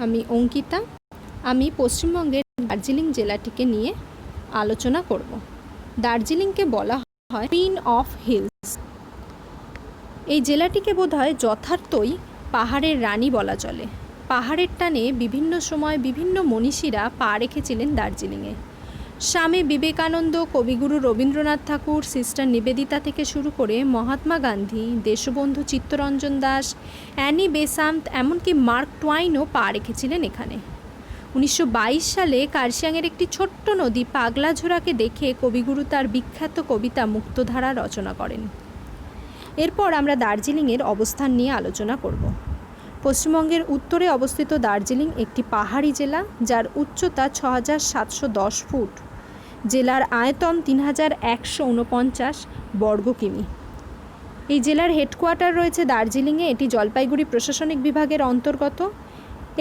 আমি অঙ্কিতা। আমি পশ্চিমবঙ্গের দার্জিলিং জেলাটিকে নিয়ে আলোচনা করব। দার্জিলিংকে বলা হয় কুইন অফ হিলস। এই জেলাটিকে বোধহয় যথার্থই পাহাড়ের রানী বলা চলে। পাহাড়ের টানে বিভিন্ন সময় বিভিন্ন মনীষীরা পা রেখেছিলেন দার্জিলিংয়ে। স্বামী বিবেকানন্দ, কবিগুরু রবীন্দ্রনাথ ঠাকুর, সিস্টার নিবেদিতা থেকে শুরু করে মহাত্মা গান্ধী, দেশবন্ধু চিত্তরঞ্জন দাস, অ্যানি বেসান্ত, এমনকি মার্ক টুয়াইনও পা রেখেছিলেন এখানে। 1922 সালে কার্শিয়াংয়ের একটি ছোট্ট নদী পাগলাঝোড়াকে দেখে কবিগুরু তার বিখ্যাত কবিতা মুক্তধারা রচনা করেন। এরপর আমরা দার্জিলিংয়ের অবস্থান নিয়ে আলোচনা করব। পশ্চিমবঙ্গের উত্তরে অবস্থিত দার্জিলিং একটি পাহাড়ি জেলা, যার উচ্চতা 6710 ফুট। জেলার আয়তন 3149 বর্গ কিমি। এই জেলার হেডকোয়ার্টার রয়েছে দার্জিলিংয়ে। এটি জলপাইগুড়ি প্রশাসনিক বিভাগের অন্তর্গত।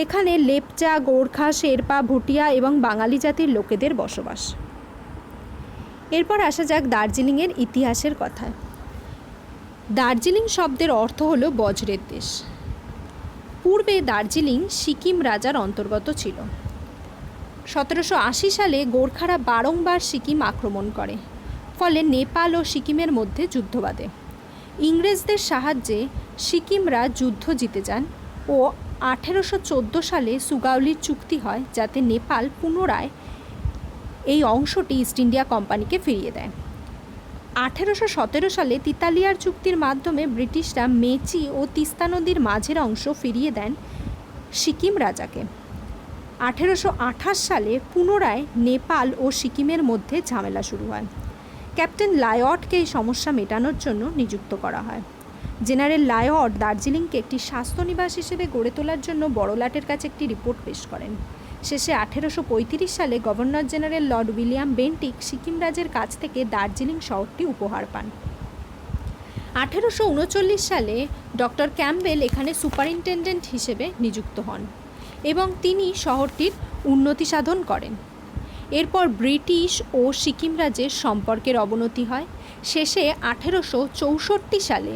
এখানে লেপচা, গোর্খা, শেরপা, ভুটিয়া এবং বাঙালি জাতির লোকেদের বসবাস। এরপর আসা যাক দার্জিলিংয়ের ইতিহাসের কথায়। দার্জিলিং শব্দের অর্থ হলো বজ্রের দেশ। পূর্বে দার্জিলিং সিকিম রাজার অন্তর্গত ছিল। 1780 সালে গোর্খারা বারংবার সিকিম আক্রমণ করে, ফলে নেপাল ও সিকিমের মধ্যে যুদ্ধ বাধে। ইংরেজদের সাহায্যে সিকিমরা যুদ্ধ জিতে যান ও 1814 সালে সুগাউলির চুক্তি হয়, যাতে নেপাল পুনরায় এই অংশটি ইস্ট ইন্ডিয়া কোম্পানিকে ফিরিয়ে দেয়। 1817 সালে তিতালিয়ার চুক্তির মাধ্যমে ব্রিটিশরা মেচি ও তিস্তা নদীর মাঝের অংশ ফিরিয়ে দেন সিকিম রাজাকে। 1828 সালে পুনরায় নেপাল ও সিকিমের মধ্যে ঝামেলা শুরু হয়। ক্যাপ্টেন লায়টকে এই সমস্যা মেটানোর জন্য নিযুক্ত করা হয়। জেনারেল লায়ট দার্জিলিংকে একটি স্বাস্থ্যনিবাস হিসেবে গড়ে তোলার জন্য বড়লাটের কাছে একটি রিপোর্ট পেশ করেন। শেষে 1835 সালে governor general Lord William Bentinck Sikkim রাজের কাছ থেকে দার্জিলিং শহরটি উপহার পান। 1839 সালে ডক্টর ক্যাম্পবেল এখানে সুপারিনটেন্ডেন্ট হিসেবে নিযুক্ত হন এবং তিনি শহরটির উন্নতি সাধন করেন। এরপর ব্রিটিশ ও সিকিম রাজের সম্পর্কের অবনতি হয়। শেষে 1864 সালে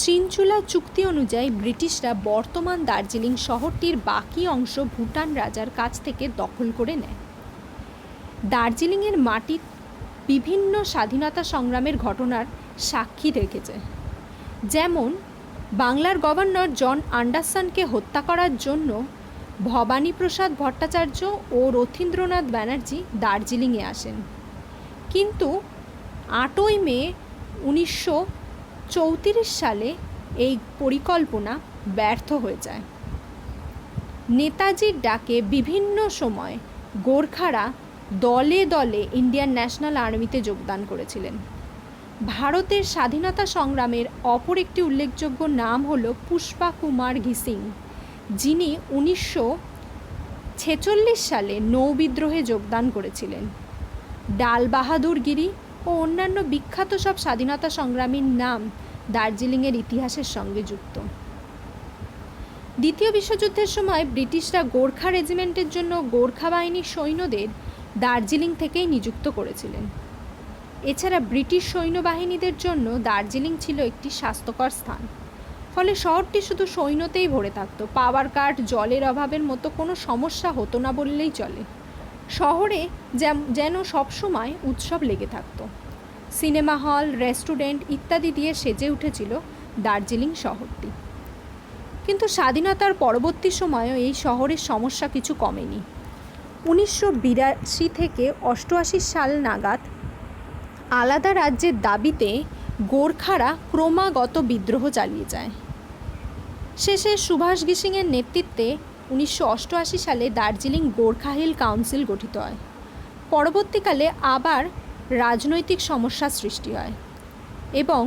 সিনচুলা চুক্তি অনুযায়ী ব্রিটিশরা বর্তমান দার্জিলিং শহরটির বাকি অংশ ভুটান রাজার কাছ থেকে দখল করে নেয়। দার্জিলিংয়ের মাটি বিভিন্ন স্বাধীনতা সংগ্রামের ঘটনার সাক্ষী রেখেছে, যেমন বাংলার গভর্নর জন অ্যান্ডারসনকে হত্যা করার জন্য ভবানীপ্রসাদ ভট্টাচার্য ও রথীন্দ্রনাথ ব্যানার্জি দার্জিলিংয়ে আসেন, কিন্তু 8ই মে 1934 সালে এই পরিকল্পনা ব্যর্থ হয়ে যায়। নেতাজির ডাকে বিভিন্ন সময় গোর্খারা দলে দলে ইন্ডিয়ান ন্যাশনাল আর্মিতে যোগদান করেছিলেন। ভারতের স্বাধীনতা সংগ্রামের অপর একটি উল্লেখযোগ্য নাম হল পুষ্পা কুমার ঘিসিং, যিনি 1946 সালে নৌবিদ্রোহে যোগদান করেছিলেন। ডাল বাহাদুর গিরি ও অন্যান্য বিখ্যাত সব স্বাধীনতা সংগ্রামীর নাম দার্জিলিংয়ের ইতিহাসের সঙ্গে যুক্ত। দ্বিতীয় বিশ্বযুদ্ধের সময় ব্রিটিশরা গোর্খা রেজিমেন্টের জন্য গোর্খা বাহিনীর সৈন্যদের দার্জিলিং থেকেই নিযুক্ত করেছিলেন। এছাড়া ব্রিটিশ সৈন্যবাহিনীদের জন্য দার্জিলিং ছিল একটি স্বাস্থ্যকর স্থান, ফলে শহরটি শুধু সৈন্যতেই ভরে থাকত। পাওয়ার কাট, জলের অভাবের মতো কোনো সমস্যা হতো না বললেই চলে। শহরে যেন সবসময় উৎসব লেগে থাকত। সিনেমা হল, রেস্টুরেন্ট ইত্যাদি দিয়ে সেজে উঠেছিল দার্জিলিং শহরটি। কিন্তু স্বাধীনতার পরবর্তী সময়েও এই শহরের সমস্যা কিছু কমেনি। 1982 থেকে 88 সাল নাগাদ আলাদা রাজ্যের দাবিতে গোর্খারা ক্রমাগত বিদ্রোহ চালিয়ে যায়। শেষে সুভাষ ঘিসিংয়ের নেতৃত্বে 1988 সালে দার্জিলিং গোর্খা হিল কাউন্সিল গঠিত হয়। পরবর্তীকালে আবার রাজনৈতিক সমস্যা সৃষ্টি হয় এবং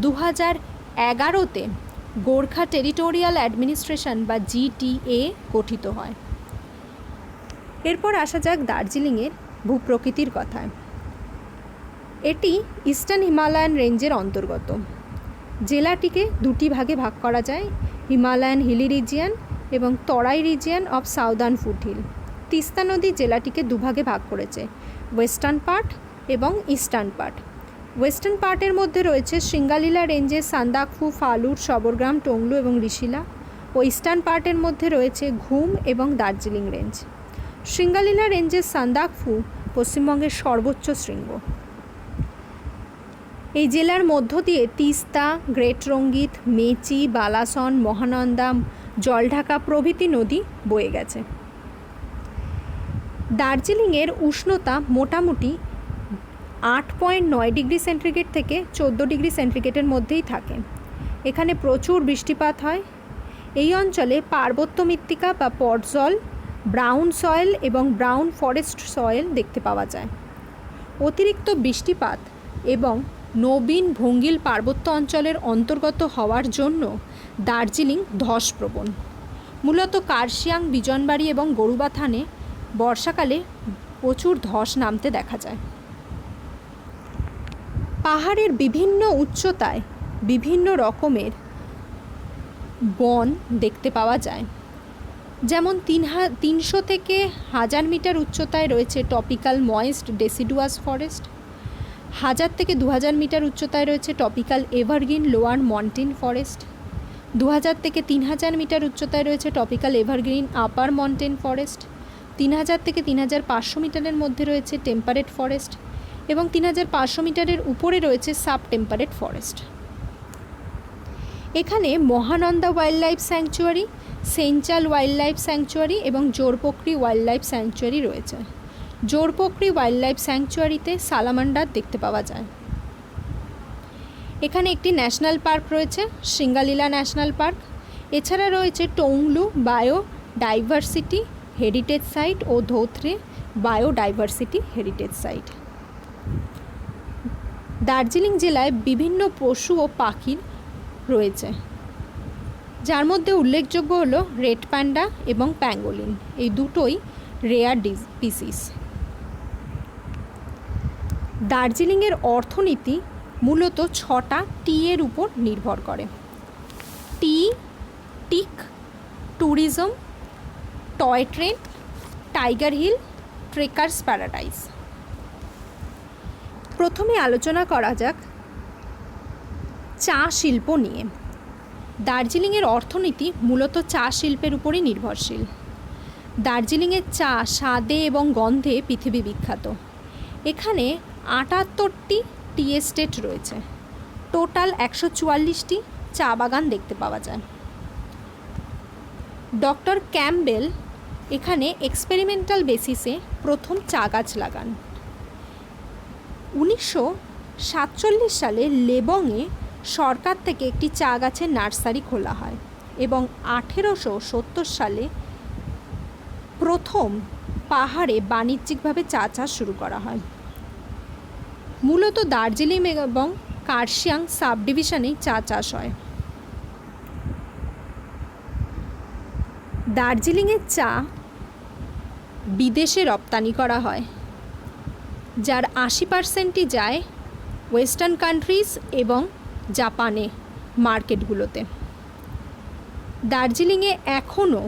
2011-তে গোর্খা টেরিটোরিয়াল অ্যাডমিনিস্ট্রেশন বা GTA গঠিত হয়। এরপর আসা যাক দার্জিলিংয়ের ভূপ্রকৃতির কথায়। এটি ইস্টার্ন হিমালয়ান রেঞ্জের অন্তর্গত। জেলাটিকে দুটি ভাগে ভাগ করা যায়, হিমালয়ান হিলি রিজিয়ন এবং তরাই region of southern foothill. Teesta নদী জেলাটিকে দুভাগে ভাগ করেছে, ওয়েস্টার্ন পার্ট এবং ইস্টার্ন পার্ট। ওয়েস্টার্ন পার্টের মধ্যে রয়েছে সিঙ্গালিলা রেঞ্জের সান্দাকফু, ফালুট, সবরগ্রাম, টংলু এবং ঋষিলা, ও ওয়েস্টার্ন পার্টের মধ্যে রয়েছে ঘুম এবং দার্জিলিং রেঞ্জ। সিঙ্গালীলা রেঞ্জের সান্দাকফু পশ্চিমবঙ্গের সর্বোচ্চ শৃঙ্গ। এই জেলার মধ্য দিয়ে তিস্তা, গ্রেট রঙ্গিত, মেচি, বালাসন, মহানন্দা, জলঢাকা প্রভৃতি নদী বয়ে গেছে। দার্জিলিংয়ের উষ্ণতা মোটামুটি 8.9 ডিগ্রি সেন্টিগ্রেড থেকে 14 ডিগ্রি সেন্টিগ্রেডের মধ্যেই থাকে। এখানে প্রচুর বৃষ্টিপাত হয়। এই অঞ্চলে পার্বত্য মৃত্তিকা বা পটজল, ব্রাউন সয়েল এবং ব্রাউন ফরেস্ট সয়েল দেখতে পাওয়া যায়। অতিরিক্ত বৃষ্টিপাত এবং নবীন ভঙ্গিল পার্বত্য অঞ্চলের অন্তর্গত হওয়ার জন্য দার্জিলিং ধসপ্রবণ। মূলত কার্শিয়াং, বিজনবাড়ি এবং গরুবাথানে বর্ষাকালে প্রচুর ধস নামতে দেখা যায়। পাহাড়ের বিভিন্ন উচ্চতায় বিভিন্ন রকমের বন দেখতে পাওয়া যায়। যেমন 300 থেকে 1000 মিটার উচ্চতায় রয়েছে টপিক্যাল ময়েস্ট ডেসিডুয়াস ফরেস্ট। 1000 থেকে 2000 মিটার উচ্চতায় রয়েছে টপিক্যাল এভারগ্রিন লোয়ার মন্টেন ফরেস্ট। 2000 থেকে 3000 মিটার উচ্চতায় রয়েছে টপিক্যাল এভারগ্রিন আপার মন্টেন ফরেস্ট। 3000 থেকে 3500 মিটারের মধ্যে রয়েছে টেম্পারেট ফরেস্ট এবং 3500 মিটারের উপরে রয়েছে সাব টেম্পারেট ফরেস্ট। এখানে Mahananda wildlife sanctuary, Senchal wildlife sanctuary এবং জোরপোখরি ওয়াইল্ড লাইফ স্যাংচুয়ারি রয়েছে। জোরপোখরি ওয়াইল্ড লাইফ স্যাংচুয়ারিতে সালামান্ডার দেখতে পাওয়া যায়। এখানে একটি ন্যাশনাল পার্ক রয়েছে, সিঙ্গালীলা ন্যাশনাল পার্ক। এছাড়া রয়েছে টংলু বায়োডাইভার্সিটি হেরিটেজ সাইট ও ধৌত্রে বায়োডাইভার্সিটি হেরিটেজ সাইট। দার্জিলিং জেলায় বিভিন্ন পশু ও পাখির রয়েছে, যার মধ্যে উল্লেখযোগ্য হলো রেড প্যান্ডা এবং প্যাঙ্গোলিন, এই দুটোই রেয়ার স্পিসিস। দার্জিলিংয়ের অর্থনীতি মূলত 6টা টি এর উপর নির্ভর করে। Tea, teak, tourism, toy train, Tiger Hill, trekkers paradise. প্রথমে আলোচনা করা যাক চা শিল্প নিয়ে। দার্জিলিংয়ের অর্থনীতি মূলত চা শিল্পের উপরই নির্ভরশীল। দার্জিলিংয়ের চা স্বাদে এবং গন্ধে পৃথিবী বিখ্যাত। এখানে 78টি টি এস্টেট রয়েছে। টোটাল 144টি চা বাগান দেখতে পাওয়া যায়। ডক্টর ক্যাম্পবেল এখানে এক্সপেরিমেন্টাল বেসিসে প্রথম চা গাছ লাগান। 1947 সালে লেবংয়ে সরকার থেকে একটি চা গাছের নার্সারি খোলা হয় এবং 1870 সালে প্রথম পাহাড়ে বাণিজ্যিকভাবে চা চাষ শুরু করা হয়। মূলত দার্জিলিং এবং কার্শিয়াং সাব ডিভিশনেই চা চাষ হয়। দার্জিলিংয়ের চা বিদেশে রপ্তানি করা হয়, যার 80%ই যায় ওয়েস্টার্ন কান্ট্রিজ এবং জাপানে মার্কেটগুলোতে। দার্জিলিংয়ে এখনও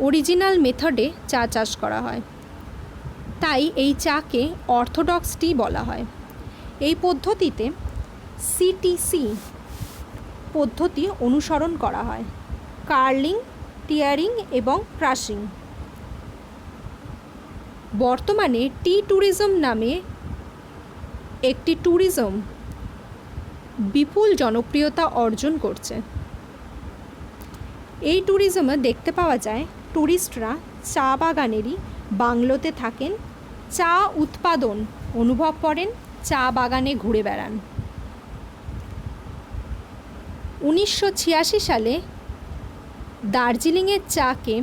অরিজিনাল মেথডে চা চাষ করা হয়, তাই এই চাকে অর্থোডক্স টি বলা হয়। এই পদ্ধতিতে সিটিসি পদ্ধতি অনুসরণ করা হয়, কার্লিং, টিয়ারিং এবং ক্রাশিং। বর্তমানে টি ট্যুরিজম নামে একটি ট্যুরিজম বিপুল জনপ্রিয়তা অর্জন করছে। এই ট্যুরিজমে দেখতে পাওয়া যায় ট্যুরিস্টরা চা বাগানেরই বাংলোতে থাকেন, চা উৎপাদন অনুভব করেন, চা বাগানে ঘুরে বেড়ান। 1986 সালে দার্জিলিংয়ের চাকে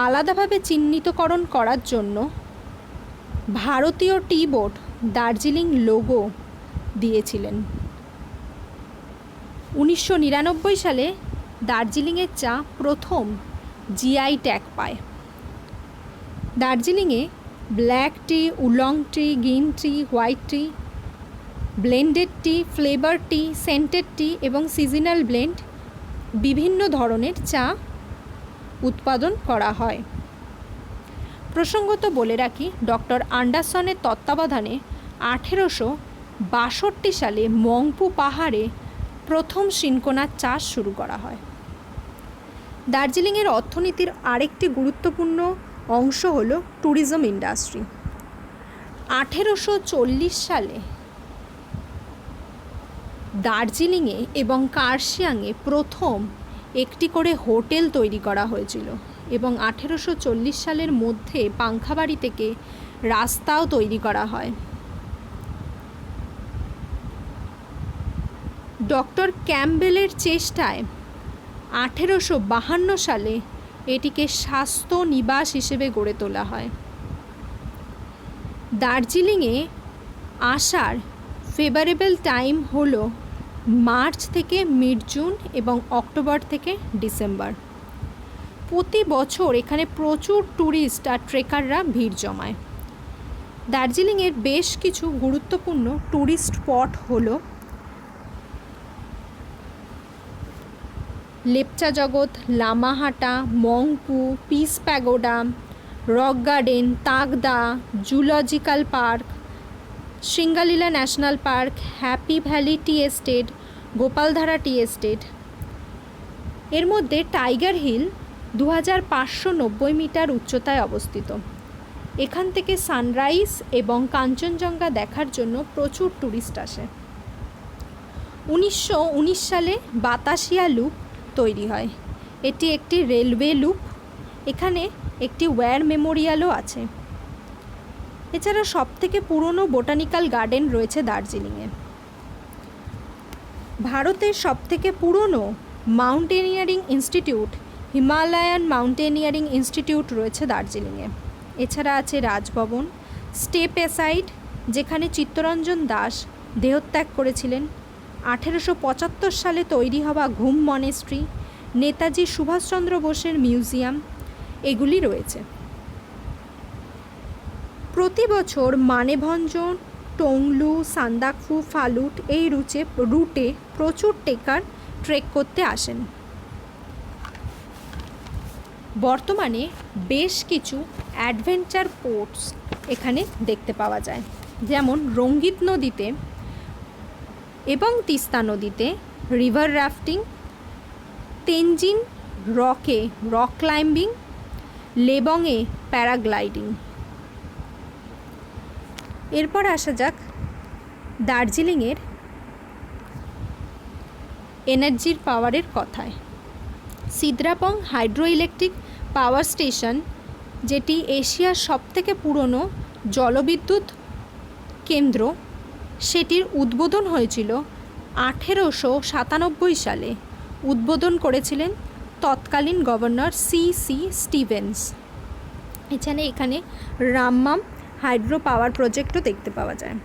আলাদাভাবে চিহ্নিতকরণ করার জন্য ভারতীয় টি বোর্ড দার্জিলিং লোগো দিয়েছিলেন। 1999 সালে দার্জিলিংয়ের চা প্রথম জিআই ট্যাগ পায়। দার্জিলিংয়ে ব্ল্যাক টি, উলং টি, গ্রিন টি, হোয়াইট টি, ব্লেন্ডেড টি, ফ্লেভার টি, সেন্টেড টি এবং সিজনাল ব্লেন্ড বিভিন্ন ধরনের চা উৎপাদন করা হয়। প্রসঙ্গত বলে রাখি, ডক্টর অ্যান্ডারসনের তত্ত্বাবধানে 1862 সালে মংপু পাহাড়ে প্রথম সিনকোনার চাষ শুরু করা হয়। দার্জিলিংয়ের অর্থনীতির আরেকটি গুরুত্বপূর্ণ অংশ হলো ট্যুরিজম ইন্ডাস্ট্রি। 1840 সালে দার্জিলিংয়ে এবং কার্শিয়াংয়ে প্রথম একটি করে হোটেল তৈরি করা হয়েছিল এবং 1840 সালের মধ্যে পাংখাবাড়ি থেকে রাস্তাও তৈরি করা হয়। ডক্টর ক্যাম্পবেলের চেষ্টায় 1852 সালে এটিকে স্বাস্থ্য নিবাস হিসেবে গড়ে তোলা হয়। দার্জিলিংয়ে আসার ফেভারেবল টাইম হলো মার্চ থেকে মিড জুন এবং অক্টোবর থেকে ডিসেম্বর। প্রতি বছর এখানে প্রচুর ট্যুরিস্ট আর ট্রেকাররা ভিড় জমায়। দার্জিলিংয়ের বেশ কিছু গুরুত্বপূর্ণ ট্যুরিস্ট স্পট হলো লেপচা জগৎ, Lamahatta, Mungpoo, piece pagoda, rock garden, Takdah, zoological park, Singalila national park, happy valley tea estate, Gopaldhara tea estate. এর মধ্যে টাইগার হিল 2590 মিটার উচ্চতায় অবস্থিত। এখান থেকে সানরাইজ এবং কাঞ্চনজঙ্ঘা দেখার জন্য প্রচুর ট্যুরিস্ট আসে। 1919 সালে বাতাসিয়া লুপ তৈরি হয়। এটি একটি রেলওয়ে লুপ। এখানে একটি ওয়্যার মেমোরিয়ালও আছে। এছাড়া সবথেকে পুরনো বোটানিক্যাল গার্ডেন রয়েছে দার্জিলিংয়ে। ভারতের সবথেকে পুরনো mountaineering institute Himalayan mountaineering institute রয়েছে দার্জিলিংয়ে। এছাড়া আছে রাজভবন, স্টেপ অ্যাসাইড যেখানে চিত্তরঞ্জন দাস দেহত্যাগ করেছিলেন, 1875 সালে তৈরি হওয়া ঘুম মনেস্ট্রি, নেতাজি সুভাষচন্দ্র বোসের মিউজিয়াম এগুলি রয়েছে। প্রতি বছর মানেভঞ্জন, টংলু, সান্দাকফু, ফালুট এই রুটে প্রচুর ট্রেকার ট্রেক করতে আসেন। বর্তমানে বেশ কিছু অ্যাডভেঞ্চার স্পোর্টস এখানে দেখতে পাওয়া যায়, যেমন রঙ্গিত নদীতে এবং তিস্তা নদীতে রিভার রাফটিং, তেনজিং রকে রক ক্লাইম্বিং, লেবংয়ে প্যারাগ্লাইডিং। এরপর আসা যাক দার্জিলিংয়ের এনার্জির পাওয়ারের কথায়। Sidrapong hydro electric power station, যেটি এশিয়ার সবথেকে পুরনো জলবিদ্যুৎ কেন্দ্র, সেটির উদ্বোধন হয়েছিল 1897 সালে। উদ্বোধন করেছিলেন তৎকালীন গভর্নর সি স্টিভেন্স। এখানে রামমাম হাইড্রো পাওয়ার প্রজেক্টও দেখতে পাওয়া যায়।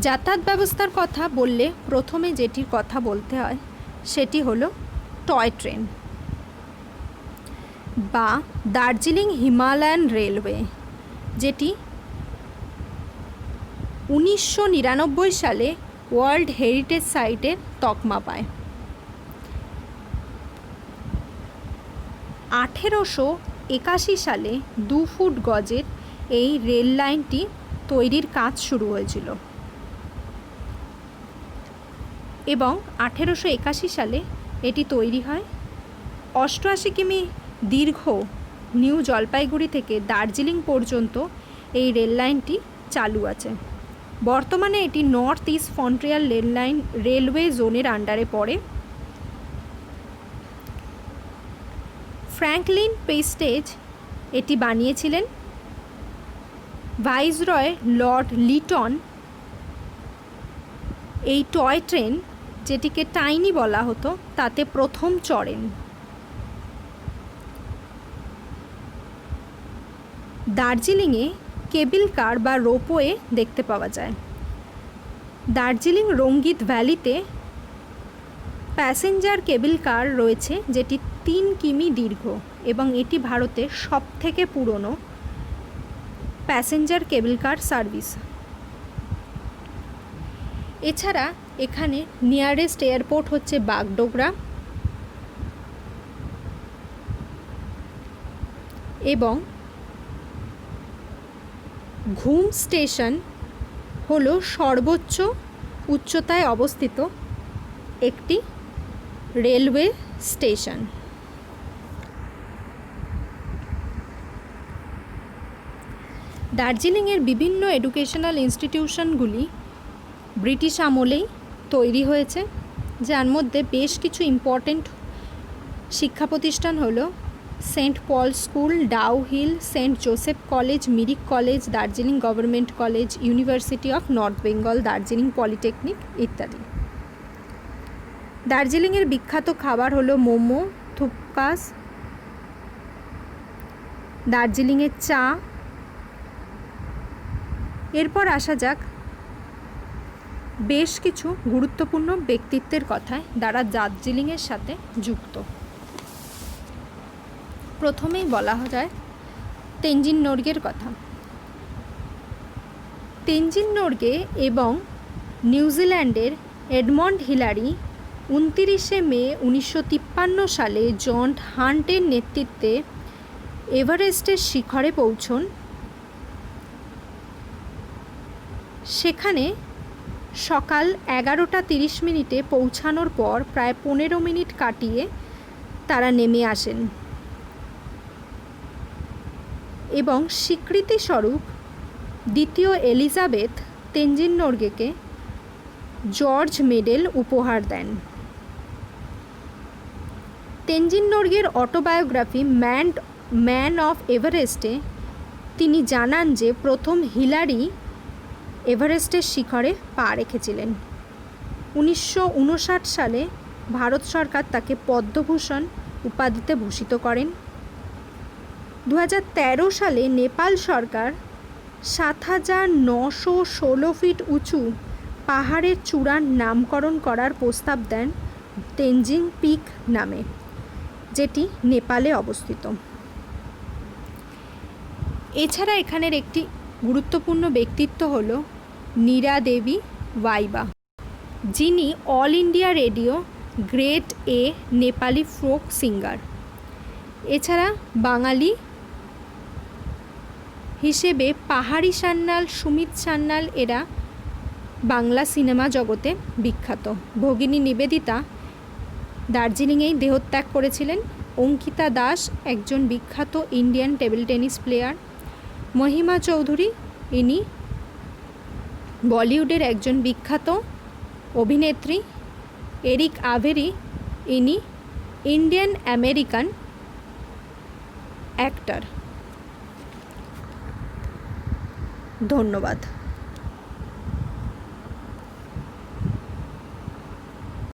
যাতায়াত ব্যবস্থার কথা বললে প্রথমে যেটির কথা বলতে হয় সেটি হলো টয় ট্রেন বা দার্জিলিং হিমালয়ান রেলওয়ে, যেটি 1999 সালে ওয়ার্ল্ড হেরিটেজ সাইটের তকমা পায়। 1881 সালে 2 ফুট গজের এই রেল লাইনটি তৈরির কাজ শুরু হয়েছিল এবং 1881 সালে এটি তৈরি হয়। 88 কিমি দীর্ঘ নিউ জলপাইগুড়ি থেকে দার্জিলিং পর্যন্ত এই রেল লাইনটি চালু আছে। বর্তমানে এটি নর্থ ইস্ট ফ্রন্টিয়ার রেলওয়ে জোনের আন্ডারে পড়ে। ফ্র্যাঙ্কলিন পেস্টেজ এটি বানিয়েছিলেন। ভাইসরয় লর্ড লিটন এই টয় ট্রেন, যেটিকে টাইনি বলা হতো, তাতে প্রথম চড়েন। দার্জিলিংয়ে কেবল কার বা রোপওয়ে দেখতে পাওয়া যায়। দার্জিলিং রঙ্গিত ভ্যালিতে প্যাসেঞ্জার কেবল কার রয়েছে, যেটি 3 কিমি দীর্ঘ এবং এটি ভারতের সবথেকে পুরনো প্যাসেঞ্জার কেবল কার সার্ভিস। এছাড়া এখানে নিয়ারেস্ট এয়ারপোর্ট হচ্ছে বাগডোগরা এবং ঘুম স্টেশন হলো সর্বোচ্চ উচ্চতায় অবস্থিত একটি রেলওয়ে স্টেশন। দার্জিলিংয়ের বিভিন্ন এডুকেশনাল ইনস্টিটিউশনগুলি ব্রিটিশ আমলেই তৈরি হয়েছে, যার মধ্যে বেশ কিছু ইম্পর্টেন্ট শিক্ষা প্রতিষ্ঠান হলো Saint Paul school, Dow Hill, Saint Joseph college, Mirik college, Darjeeling government college, university of North Bengal, Darjeeling polytechnic ইত্যাদি। দার্জিলিংয়ের বিখ্যাত খাবার হলো মোমো, থুপকাস, দার্জিলিংয়ের চা। এরপর আসা যাক বেশ কিছু গুরুত্বপূর্ণ ব্যক্তিত্বের কথায় যারা দার্জিলিংয়ের সাথে যুক্ত। প্রথমেই বলা যায় তেনজিং নোরগের কথা। তেনজিং নোরগে এবং নিউজিল্যান্ডের এডমন্ড হিলারি 29শে মে 1953 সালে জন হান্টের নেতৃত্বে এভারেস্টের শিখরে পৌঁছন। সেখানে সকাল 11:30 পৌঁছানোর পর প্রায় 15 মিনিট কাটিয়ে তারা নেমে আসেন এবং স্বীকৃতিস্বরূপ দ্বিতীয় এলিজাবেথ তেনজিং নোরগেকে জর্জ মেডেল উপহার দেন। তেনজিং নোরগের অটোবায়োগ্রাফি ম্যান অফ এভারেস্টে তিনি জানান যে প্রথম হিলারি এভারেস্টের শিখরে পা রেখেছিলেন। 1959 সালে ভারত সরকার তাকে পদ্মভূষণ উপাধিতে ভূষিত করেন। 2013 সালে নেপাল সরকার 7,916 ফিট উঁচু পাহাড়ের চূড়ার নামকরণ করার প্রস্তাব দেন তেনজিং পিক নামে, যেটি নেপালে অবস্থিত। এছাড়া এখানের একটি গুরুত্বপূর্ণ ব্যক্তিত্ব হল নীরা দেবী ওয়াইবা, যিনি all India radio grade A Nepali folk singer. এছাড়া বাঙালি হিসেবে পাহাড়ি সান্যাল, সুমিত সান্যাল এরা বাংলা সিনেমা জগতে বিখ্যাত। ভগিনী নিবেদিতা দার্জিলিংয়েই দেহত্যাগ করেছিলেন। অঙ্কিতা দাস একজন বিখ্যাত ইন্ডিয়ান টেবিল টেনিস প্লেয়ার। মহিমা চৌধুরী ইনি বলিউডের একজন বিখ্যাত অভিনেত্রী। এরিক আভেরি ইনি ইন্ডিয়ান আমেরিকান অ্যাক্টর। ধন্যবাদ।